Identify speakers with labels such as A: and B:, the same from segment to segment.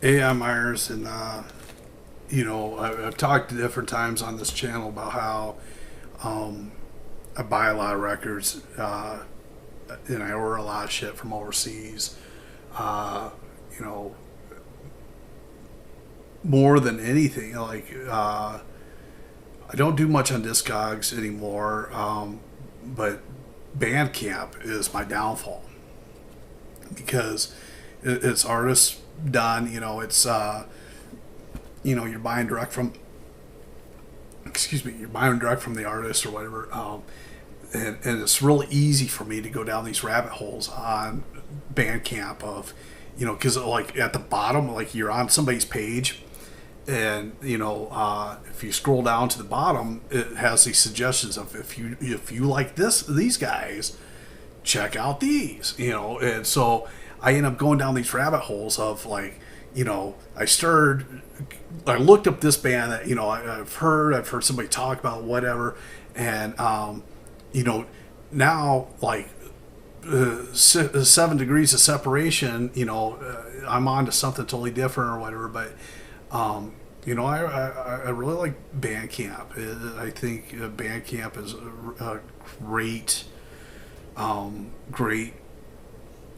A: AI Myers, and I've talked different times on this channel about how I buy a lot of records, and I order a lot of shit from overseas. Uh, you know, more than anything, I don't do much on Discogs anymore, but Bandcamp is my downfall because it's artists done. It's you're buying direct from. Excuse me, you're buying direct from the artist or whatever, and it's really easy for me to go down these rabbit holes on Bandcamp of, because like at the bottom, like you're on somebody's page, and if you scroll down to the bottom, it has these suggestions of if you like these guys, check out these, and so I end up going down these rabbit holes of like, I looked up this band that I've heard somebody talk about whatever, and now like 7 degrees of separation, I'm on to something totally different or whatever, but I really like Bandcamp. I think Bandcamp is a great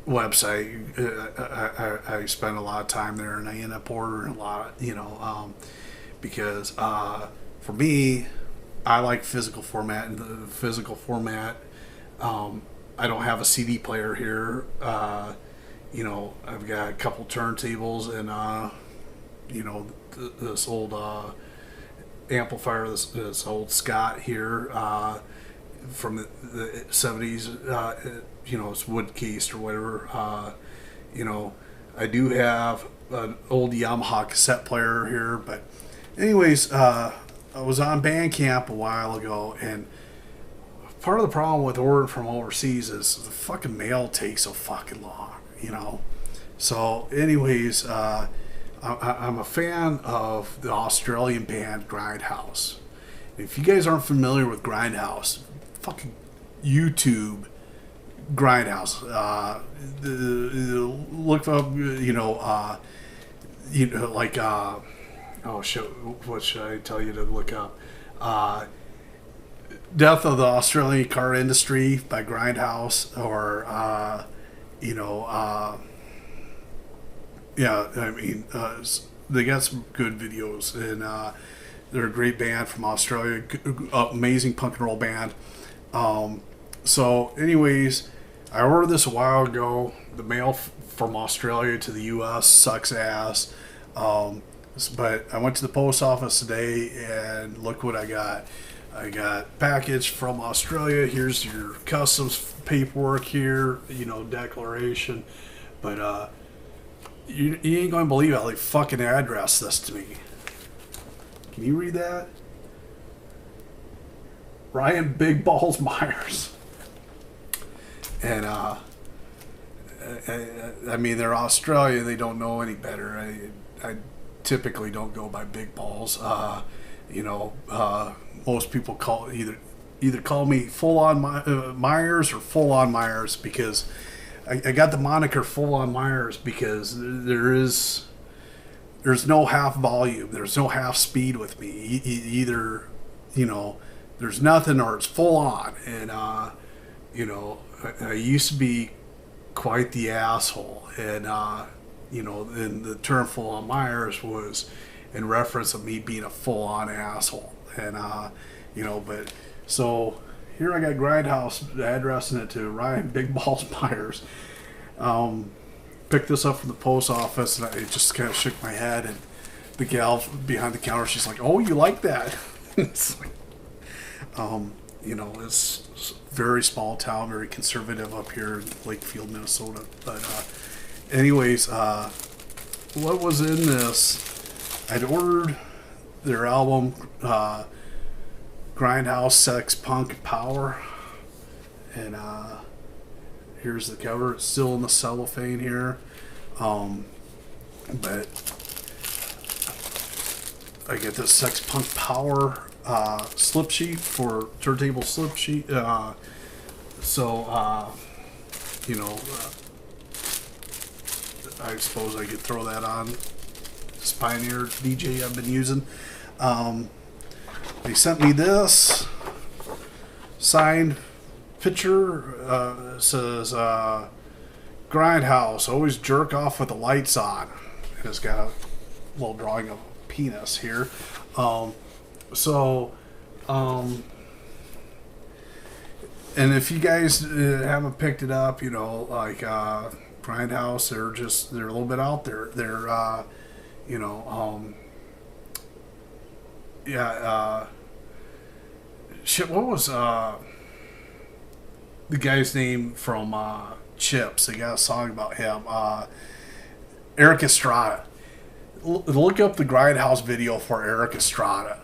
A: website. I spend a lot of time there, and I end up ordering a lot, because for me, I like physical format, and the physical format. I don't have a CD player here. I've got a couple turntables and this old amplifier, this old Scott here from the 70s. It's wood cased or whatever. I do have an old Yamaha cassette player here, but anyways, I was on Bandcamp a while ago, and part of the problem with ordering from overseas is the fucking mail takes so fucking long, So, anyways, I'm a fan of the Australian band Grindhouse. If you guys aren't familiar with Grindhouse, fucking YouTube Grindhouse. Look up, oh shit, what should I tell you to look up? Death of the Australian Car Industry by Grindhouse, or they got some good videos, and they're a great band from Australia, amazing punk and roll band. So anyways, I ordered this a while ago. The mail from Australia to the U.S. sucks ass. But I went to the post office today, and look what I got. I got package from Australia. Here's your customs paperwork here, declaration. But you ain't going to believe how they fucking addressed this to me. Can you read that? Ryan Big Balls Myers. And I mean, they're Australia. They don't know any better. I typically don't go by big balls. Most people either call me full on Myers or full on Myers, because I got the moniker full on Myers because there's no half volume. There's no half speed with me. Either there's nothing or it's full on. And I used to be quite the asshole, and and the term full on Myers was in reference of me being a full on asshole. And but so here I got Grindhouse addressing it to Ryan Big Balls Myers. Picked this up from the post office, and I just kind of shook my head, and the gal behind the counter, she's like, "Oh, you like that?" It's like, it's very small town, very conservative up here in Lakefield, Minnesota. But anyways, what was in this? I'd ordered their album, Grindhouse-Sex, Punk Power, and here's the cover. It's still in the cellophane here, but I get this Sex Punk Power slip sheet for turntable slip sheet. I suppose I could throw that on this Pioneer DJ I've been using. They sent me this signed picture. It says Grindhouse, always jerk off with the lights on. It's got a little drawing of a penis here. And if you guys haven't picked it up, you know, like Grindhouse, they're a little bit out there. They're, you know, shit. What was the guy's name from Chips? They got a song about him. Eric Estrada. Look up the Grindhouse video for Eric Estrada.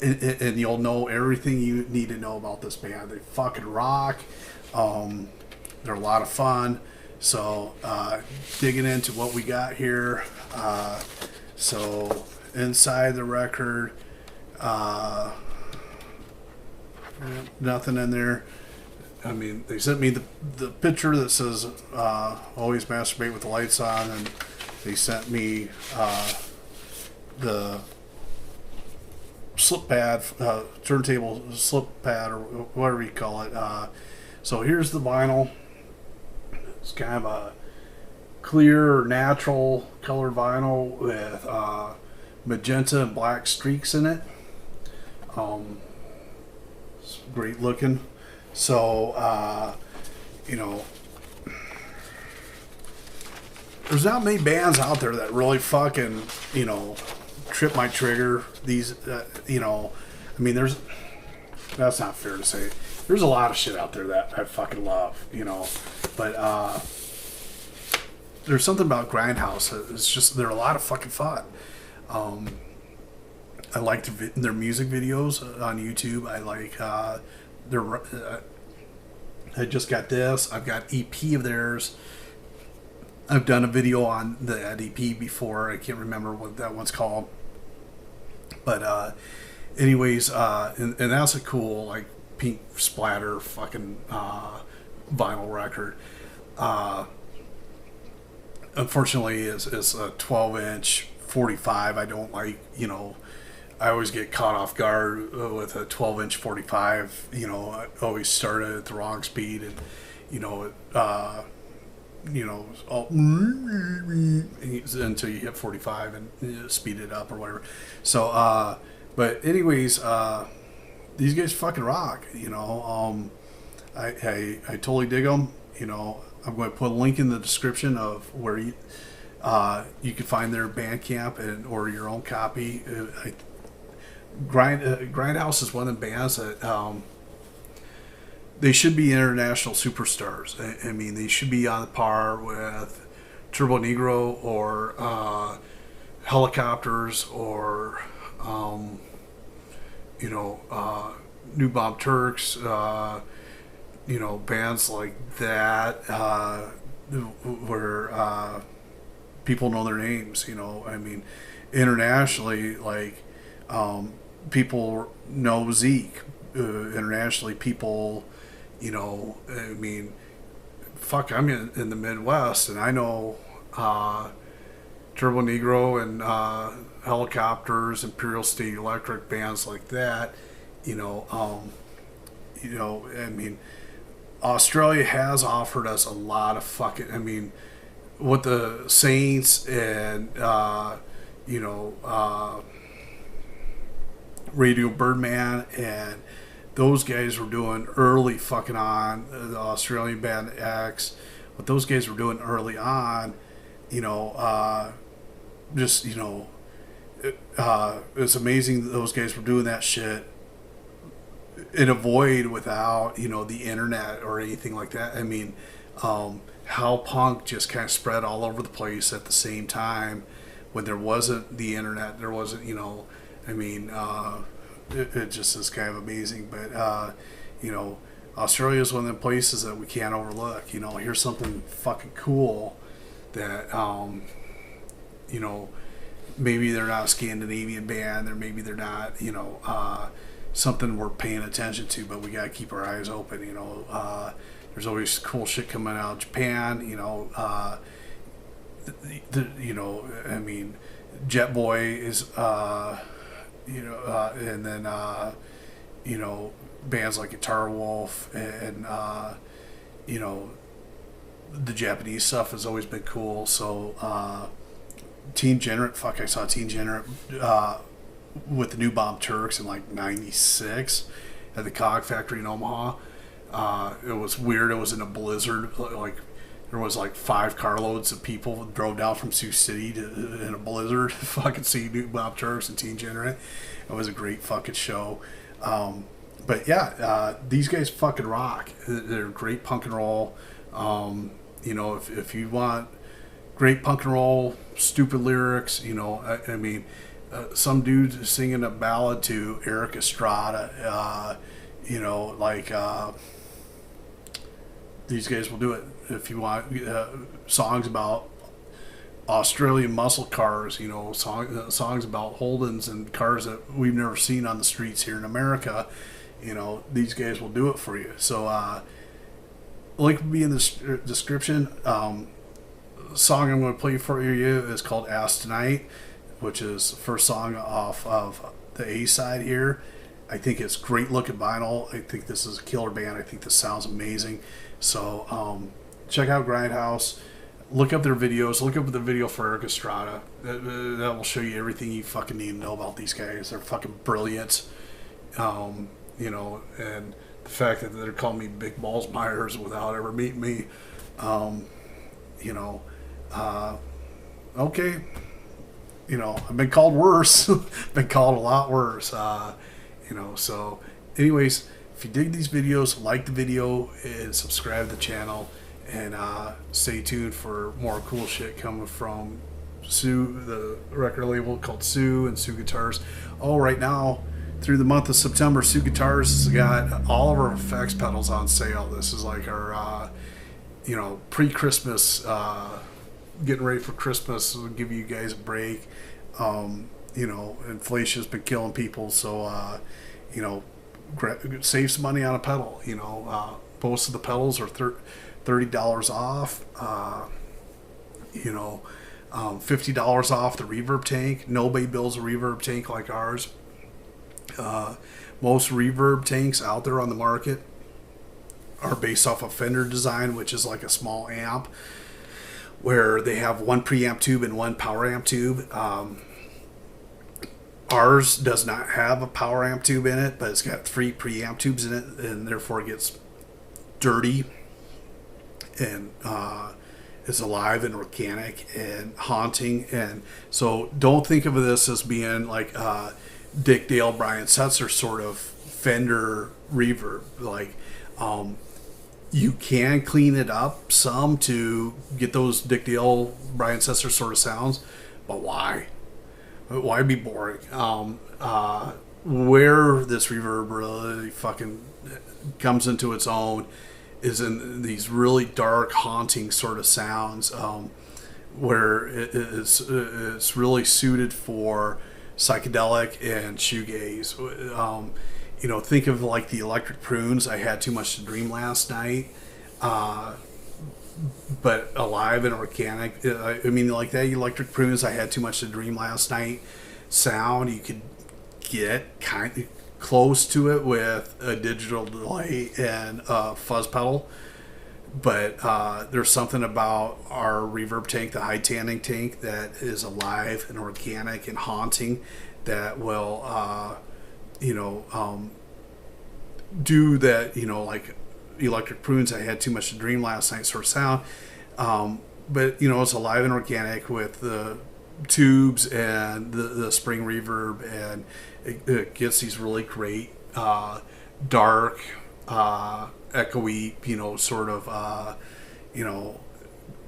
A: And you'll know everything you need to know about this band. They fucking rock. They're a lot of fun. So, digging into what we got here. So, inside the record, nothing in there. I mean, they sent me the picture that says always masturbate with the lights on, and they sent me the slip pad, turntable slip pad, or whatever you call it. So here's the vinyl. It's kind of a clear, natural colored vinyl with magenta and black streaks in it. It's great looking. So, you know, there's not many bands out there that really fucking, you know, trip my trigger. These, you know, I mean, that's not fair to say. There's a lot of shit out there that I fucking love, you know, but there's something about Grindhouse. It's just, they're a lot of fucking fun. I like their music videos on YouTube. I like I just got this. I've got EP of theirs. I've done a video on that EP before. I can't remember what that one's called. But anyways, and that's a cool, like, pink splatter fucking vinyl record. Unfortunately, it's a 12-inch 45. I don't like, you know, I always get caught off guard with a 12-inch 45. You know, I always started at the wrong speed, and, you know, all until you hit 45 and speed it up or whatever. So, but anyways, these guys fucking rock. You know, I totally dig them. You know, I'm going to put a link in the description of where you can find their Bandcamp or your own copy. Grindhouse is one of the bands that they should be international superstars. I mean, they should be on par with Turbo Negro or Helicopters or you know, New Bomb Turks. You know, bands like that where people know their names. You know, I mean, internationally, like. People know Zeke. Internationally, people, you know, I mean, fuck, I'm in the Midwest, and I know Turbo Negro and Helicopters, Imperial State Electric, bands like that. You know, I mean, Australia has offered us a lot of fucking. I mean, what the Saints and you know. Radio Birdman and those guys were doing early fucking on, the Australian band X, what those guys were doing early on, you know, just, you know, it's amazing those guys were doing that shit in a void without, you know, the internet or anything like that. I mean, how punk just kind of spread all over the place at the same time when there wasn't the internet, there wasn't, you know, I mean, it just is kind of amazing. But, you know, Australia is one of the places that we can't overlook. You know, here's something fucking cool that, you know, maybe they're not a Scandinavian band, or maybe they're not, you know, something we're paying attention to, but we got to keep our eyes open. You know, there's always cool shit coming out of Japan, you know, you know, I mean, Jet Boy is, and then, bands like Guitar Wolf and, you know, the Japanese stuff has always been cool. So, Teen Generate, fuck, I saw Teen Generate with the New Bomb Turks in like '96 at the Cog Factory in Omaha. It was weird. It was in a blizzard. Like there was like 5 carloads of people drove down from Sioux City in a blizzard to fucking see New Bomb Turks and Teen Generate. It was a great fucking show. But yeah, these guys fucking rock. They're great punk and roll. If you want great punk and roll, stupid lyrics, I mean, some dude singing a ballad to Eric Estrada, these guys will do it. If you want songs about Australian muscle cars, songs about Holdens and cars that we've never seen on the streets here in America, these guys will do it for you. So, link will be in the description. Song I'm going to play for you is called Ask Tonight, which is the first song off of the A side here. I think it's great looking vinyl. I think this is a killer band. I think this sounds amazing. So check out Grindhouse. Look up their videos. Look up the video for Eric Estrada. That will show you everything you fucking need to know about these guys. They're fucking brilliant. And the fact that they're calling me Big Balls Myers without ever meeting me, okay. I've been called worse. Been called a lot worse. So anyways, if you dig these videos, like the video and subscribe to the channel, and stay tuned for more cool shit coming from Sioux, the record label called Sioux and Sioux Guitars. Oh, right now, through the month of September, Sioux Guitars has got all of our effects pedals on sale. This is like our, pre-Christmas, getting ready for Christmas. We'll give you guys a break. Inflation's been killing people, so, save some money on a pedal. Most of the pedals are $30 off. $50 off the reverb tank. Nobody builds a reverb tank like ours. Most reverb tanks out there on the market are based off a Fender design, which is like a small amp where they have one preamp tube and one power amp tube. Ours does not have a power amp tube in it, but it's got 3 preamp tubes in it, and therefore it gets dirty and is alive and organic and haunting. And so don't think of this as being like Dick Dale, Brian Setzer sort of Fender reverb. Like you can clean it up some to get those Dick Dale, Brian Setzer sort of sounds, but why? Why be boring? Where this reverb really fucking comes into its own is in these really dark, haunting sort of sounds, where it's really suited for psychedelic and shoegaze. Think of like the Electric Prunes. I Had Too Much to Dream last night, but alive and organic. I mean, like that Electric Prunes, I Had Too Much to Dream last night sound, you could get kind of close to it with a digital delay and a fuzz pedal. But there's something about our reverb tank, the high tanning tank, that is alive and organic and haunting that will, do that, like Electric Prunes, I Had Too Much to Dream last night sort of sound. But, it's alive and organic with the tubes and the spring reverb, and it gets these really great, dark, echoey, sort of,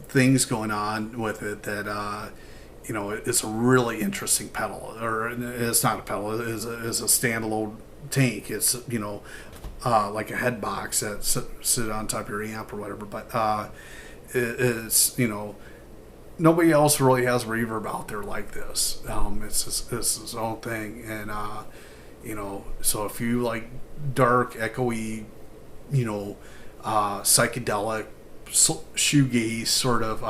A: things going on with it that, it's a really interesting pedal. Or it's not a pedal, it's a standalone tank. It's, like a head box that sit on top of your amp or whatever. But it's, nobody else really has reverb out there like this. It's its own thing. And, so if you like dark, echoey, psychedelic, shoegaze sort of,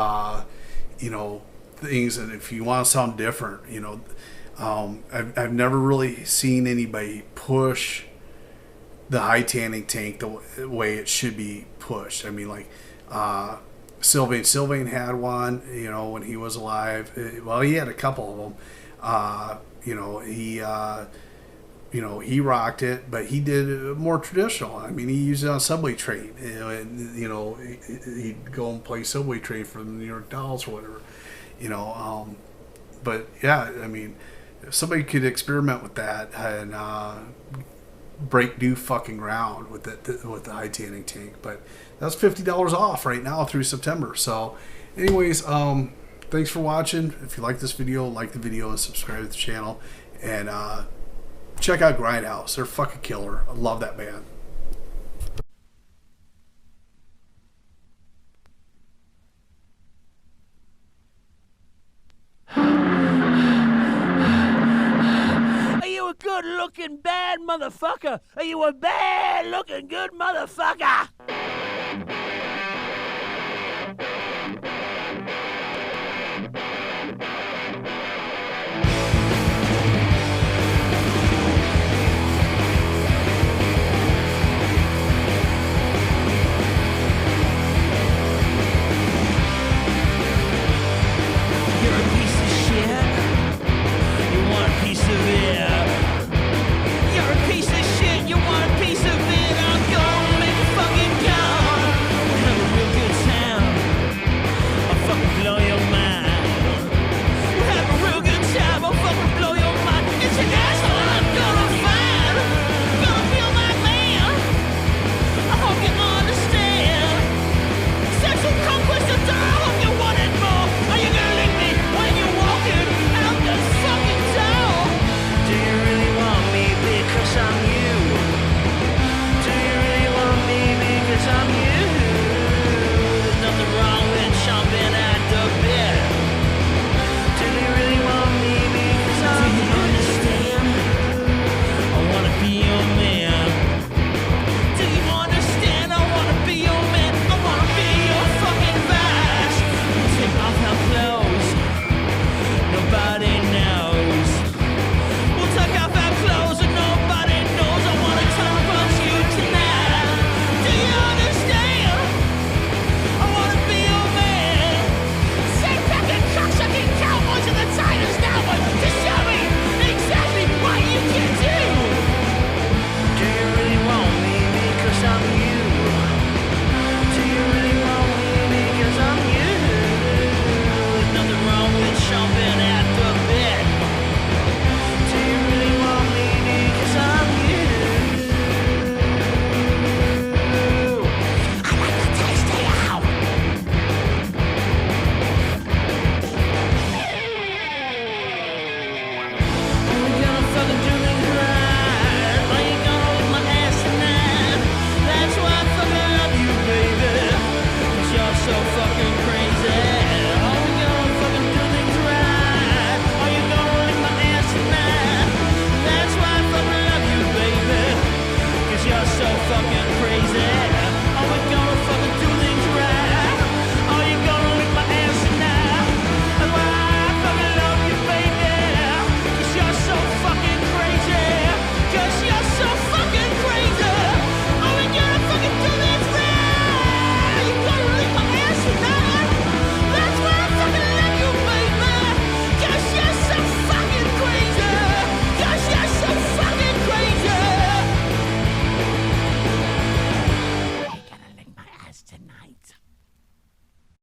A: things, and if you want to sound different, you know, I've never really seen anybody push the high tanning tank the way it should be pushed. I mean, like, Sylvain had one, you know, when he was alive. Well, he had a couple of them. You know, he rocked it, but he did it more traditional. I mean, he used it on subway train. You know, he'd go and play subway train for the New York Dolls or whatever. You know, but yeah, I mean, if somebody could experiment with that and break new fucking ground with the high tanning tank. But that's $50 off right now through September. So, anyways, thanks for watching. If you like this video, like the video and subscribe to the channel. And check out Grindhouse. They're fucking killer. I love that band.
B: Are you a good-looking bad motherfucker? Are you a bad-looking good motherfucker?